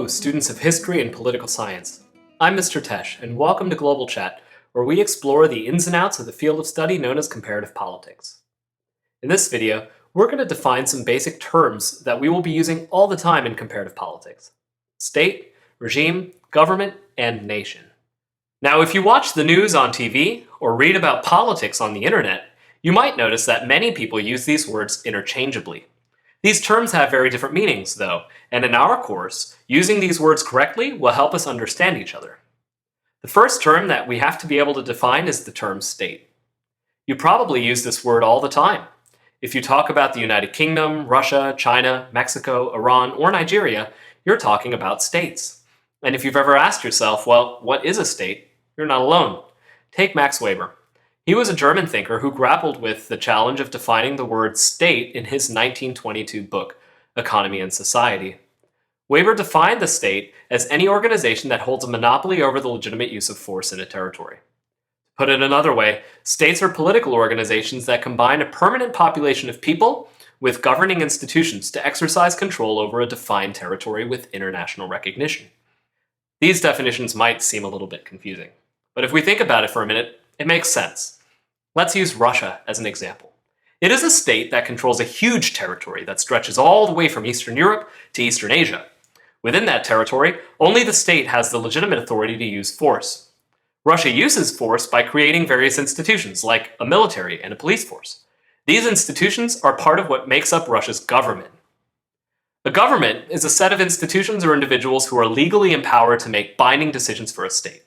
Hello, students of history and political science. I'm Mr. Tesch, and welcome to Global Chat, where we explore the ins and outs of the field of study known as comparative politics. In this video, we're going to define some basic terms that we will be using all the time in comparative politics: state, regime, government, and nation. Now, if you watch the news on TV or read about politics on the internet, you might notice that many people use these words interchangeably. These terms have very different meanings, though, and in our course, using these words correctly will help us understand each other. The first term that we have to be able to define is the term state. You probably use this word all the time. If you talk about the United Kingdom, Russia, China, Mexico, Iran, or Nigeria, you're talking about states. And if you've ever asked yourself, well, what is a state? You're not alone. Take Max Weber. He was a German thinker who grappled with the challenge of defining the word state in his 1922 book, Economy and Society. Weber defined the state as any organization that holds a monopoly over the legitimate use of force in a territory. Put it another way, states are political organizations that combine a permanent population of people with governing institutions to exercise control over a defined territory with international recognition. These definitions might seem a little bit confusing, but if we think about it for a minute, it makes sense. Let's use Russia as an example. It is a state that controls a huge territory that stretches all the way from Eastern Europe to Eastern Asia. Within that territory, only the state has the legitimate authority to use force. Russia uses force by creating various institutions, like a military and a police force. These institutions are part of what makes up Russia's government. A government is a set of institutions or individuals who are legally empowered to make binding decisions for a state.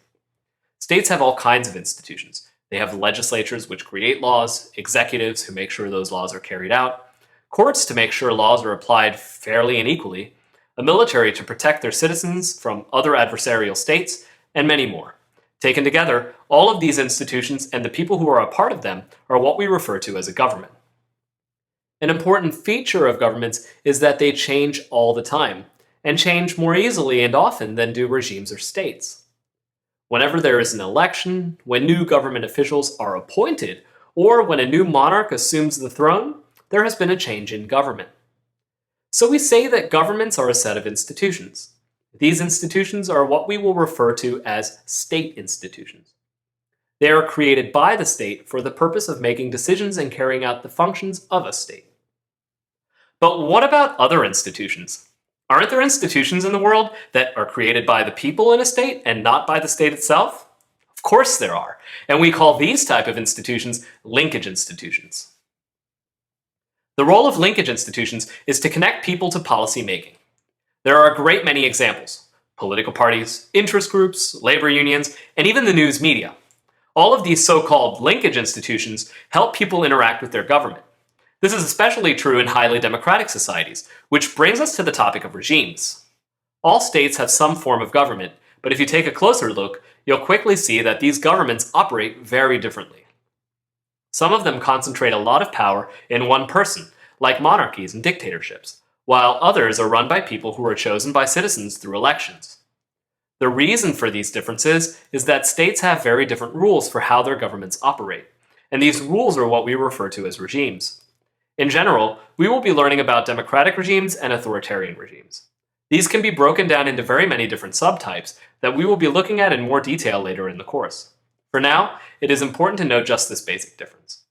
States have all kinds of institutions. They have legislatures which create laws, executives who make sure those laws are carried out, courts to make sure laws are applied fairly and equally, a military to protect their citizens from other adversarial states, and many more. Taken together, all of these institutions and the people who are a part of them are what we refer to as a government. An important feature of governments is that they change all the time, and change more easily and often than do regimes or states. Whenever there is an election, when new government officials are appointed, or when a new monarch assumes the throne, there has been a change in government. So we say that governments are a set of institutions. These institutions are what we will refer to as state institutions. They are created by the state for the purpose of making decisions and carrying out the functions of a state. But what about other institutions? Aren't there institutions in the world that are created by the people in a state and not by the state itself? Of course there are, and we call these type of institutions linkage institutions. The role of linkage institutions is to connect people to policy making. There are a great many examples: political parties, interest groups, labor unions, and even the news media. All of these so-called linkage institutions help people interact with their government. This is especially true in highly democratic societies, which brings us to the topic of regimes. All states have some form of government, but if you take a closer look, you'll quickly see that these governments operate very differently. Some of them concentrate a lot of power in one person, like monarchies and dictatorships, while others are run by people who are chosen by citizens through elections. The reason for these differences is that states have very different rules for how their governments operate, and these rules are what we refer to as regimes. In general, we will be learning about democratic regimes and authoritarian regimes. These can be broken down into very many different subtypes that we will be looking at in more detail later in the course. For now, it is important to note just this basic difference.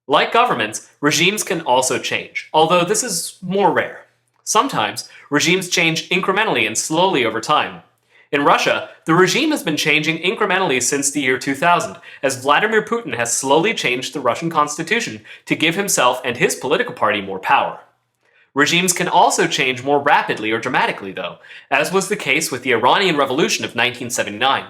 Like governments, regimes can also change, although this is more rare. Sometimes, regimes change incrementally and slowly over time. In Russia, the regime has been changing incrementally since the year 2000, as Vladimir Putin has slowly changed the Russian constitution to give himself and his political party more power. Regimes can also change more rapidly or dramatically, though, as was the case with the Iranian Revolution of 1979.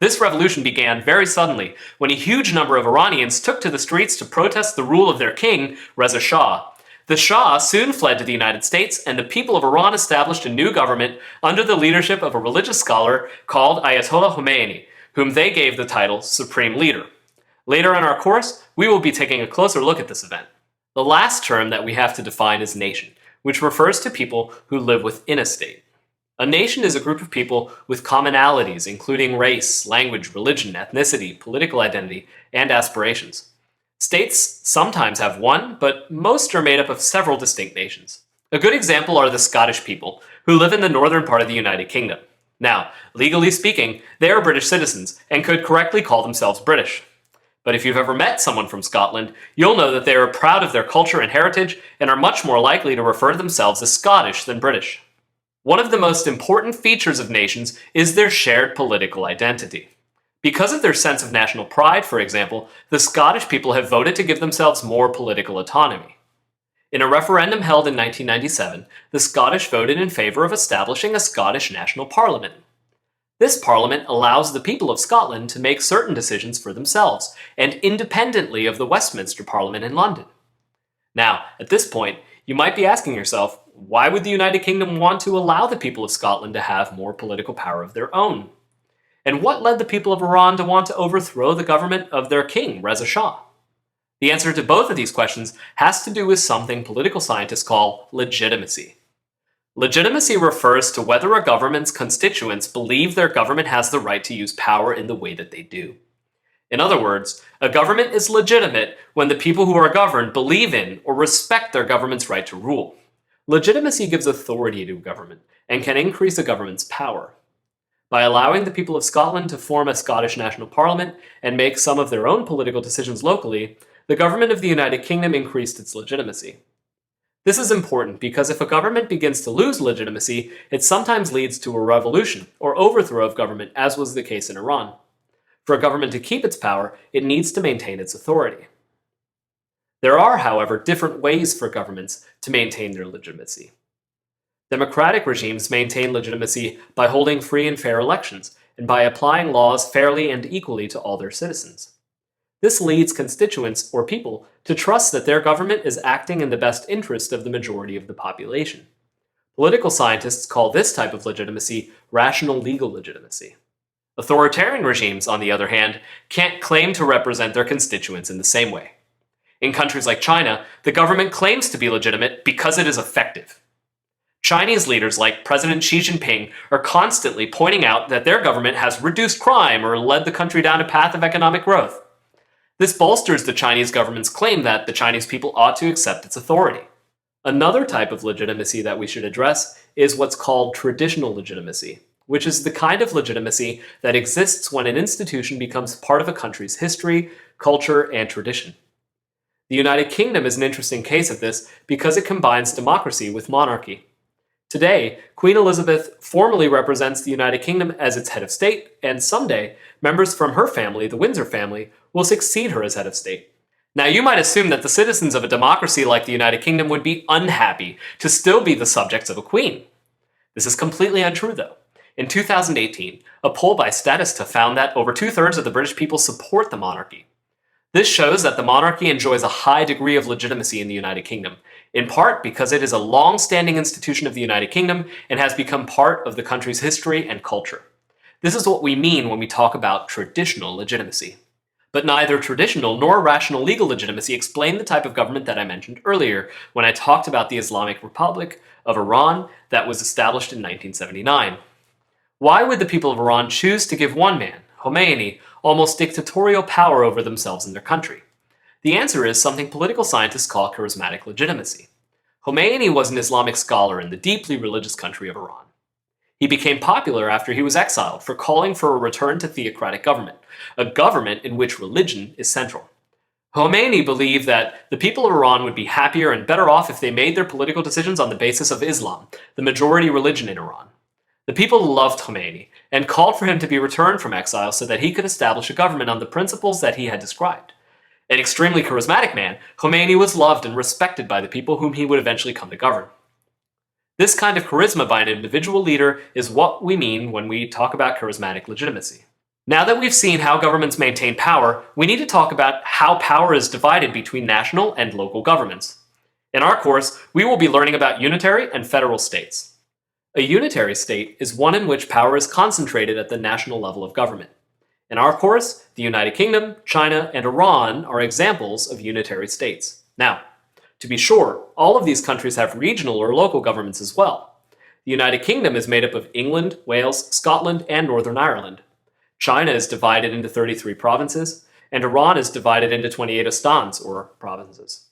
This revolution began very suddenly, when a huge number of Iranians took to the streets to protest the rule of their king, Reza Shah. The Shah soon fled to the United States, and the people of Iran established a new government under the leadership of a religious scholar called Ayatollah Khomeini, whom they gave the title Supreme Leader. Later in our course, we will be taking a closer look at this event. The last term that we have to define is nation, which refers to people who live within a state. A nation is a group of people with commonalities, including race, language, religion, ethnicity, political identity, and aspirations. States sometimes have one, but most are made up of several distinct nations. A good example are the Scottish people, who live in the northern part of the United Kingdom. Now, legally speaking, they are British citizens and could correctly call themselves British. But if you've ever met someone from Scotland, you'll know that they are proud of their culture and heritage and are much more likely to refer to themselves as Scottish than British. One of the most important features of nations is their shared political identity. Because of their sense of national pride, for example, the Scottish people have voted to give themselves more political autonomy. In a referendum held in 1997, the Scottish voted in favour of establishing a Scottish National Parliament. This parliament allows the people of Scotland to make certain decisions for themselves, and independently of the Westminster Parliament in London. Now, at this point, you might be asking yourself, why would the United Kingdom want to allow the people of Scotland to have more political power of their own? And what led the people of Iran to want to overthrow the government of their king, Reza Shah? The answer to both of these questions has to do with something political scientists call legitimacy. Legitimacy refers to whether a government's constituents believe their government has the right to use power in the way that they do. In other words, a government is legitimate when the people who are governed believe in or respect their government's right to rule. Legitimacy gives authority to a government and can increase a government's power. By allowing the people of Scotland to form a Scottish National Parliament and make some of their own political decisions locally, the government of the United Kingdom increased its legitimacy. This is important because if a government begins to lose legitimacy, it sometimes leads to a revolution or overthrow of government, as was the case in Iran. For a government to keep its power, it needs to maintain its authority. There are, however, different ways for governments to maintain their legitimacy. Democratic regimes maintain legitimacy by holding free and fair elections, and by applying laws fairly and equally to all their citizens. This leads constituents, or people, to trust that their government is acting in the best interest of the majority of the population. Political scientists call this type of legitimacy rational legal legitimacy. Authoritarian regimes, on the other hand, can't claim to represent their constituents in the same way. In countries like China, the government claims to be legitimate because it is effective. Chinese leaders like President Xi Jinping are constantly pointing out that their government has reduced crime or led the country down a path of economic growth. This bolsters the Chinese government's claim that the Chinese people ought to accept its authority. Another type of legitimacy that we should address is what's called traditional legitimacy, which is the kind of legitimacy that exists when an institution becomes part of a country's history, culture, and tradition. The United Kingdom is an interesting case of this because it combines democracy with monarchy. Today, Queen Elizabeth formally represents the United Kingdom as its head of state, and someday, members from her family, the Windsor family, will succeed her as head of state. Now, you might assume that the citizens of a democracy like the United Kingdom would be unhappy to still be the subjects of a queen. This is completely untrue, though. In 2018, a poll by Statista found that over 2/3 of the British people support the monarchy. This shows that the monarchy enjoys a high degree of legitimacy in the United Kingdom, in part because it is a long-standing institution of the United Kingdom and has become part of the country's history and culture. This is what we mean when we talk about traditional legitimacy. But neither traditional nor rational legal legitimacy explain the type of government that I mentioned earlier when I talked about the Islamic Republic of Iran that was established in 1979. Why would the people of Iran choose to give one man, Khomeini, almost dictatorial power over themselves and their country? The answer is something political scientists call charismatic legitimacy. Khomeini was an Islamic scholar in the deeply religious country of Iran. He became popular after he was exiled for calling for a return to theocratic government, a government in which religion is central. Khomeini believed that the people of Iran would be happier and better off if they made their political decisions on the basis of Islam, the majority religion in Iran. The people loved Khomeini and called for him to be returned from exile so that he could establish a government on the principles that he had described. An extremely charismatic man, Khomeini was loved and respected by the people whom he would eventually come to govern. This kind of charisma by an individual leader is what we mean when we talk about charismatic legitimacy. Now that we've seen how governments maintain power, we need to talk about how power is divided between national and local governments. In our course, we will be learning about unitary and federal states. A unitary state is one in which power is concentrated at the national level of government. In our course, the United Kingdom, China, and Iran are examples of unitary states. Now, to be sure, all of these countries have regional or local governments as well. The United Kingdom is made up of England, Wales, Scotland, and Northern Ireland. China is divided into 33 provinces, and Iran is divided into 28 ostans, or provinces.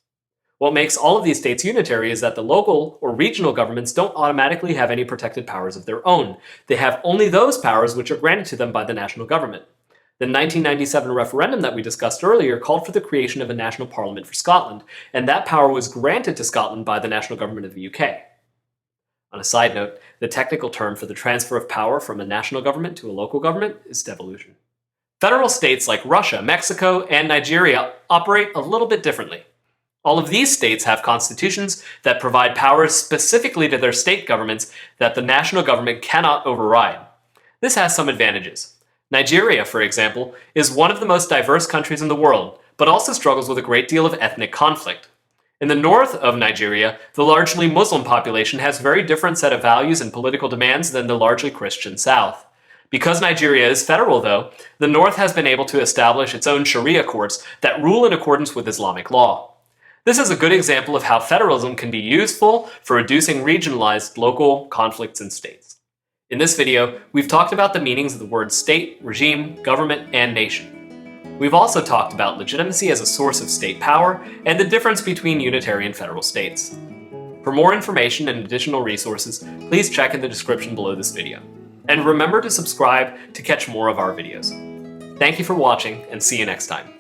What makes all of these states unitary is that the local or regional governments don't automatically have any protected powers of their own. They have only those powers which are granted to them by the national government. The 1997 referendum that we discussed earlier called for the creation of a national parliament for Scotland, and that power was granted to Scotland by the national government of the UK. On a side note, the technical term for the transfer of power from a national government to a local government is devolution. Federal states like Russia, Mexico, and Nigeria operate a little bit differently. All of these states have constitutions that provide powers specifically to their state governments that the national government cannot override. This has some advantages. Nigeria, for example, is one of the most diverse countries in the world, but also struggles with a great deal of ethnic conflict. In the north of Nigeria, the largely Muslim population has a very different set of values and political demands than the largely Christian south. Because Nigeria is federal, though, the north has been able to establish its own Sharia courts that rule in accordance with Islamic law. This is a good example of how federalism can be useful for reducing regionalized local conflicts in states. In this video, we've talked about the meanings of the words state, regime, government, and nation. We've also talked about legitimacy as a source of state power and the difference between unitary and federal states. For more information and additional resources, please check in the description below this video. And remember to subscribe to catch more of our videos. Thank you for watching, and see you next time.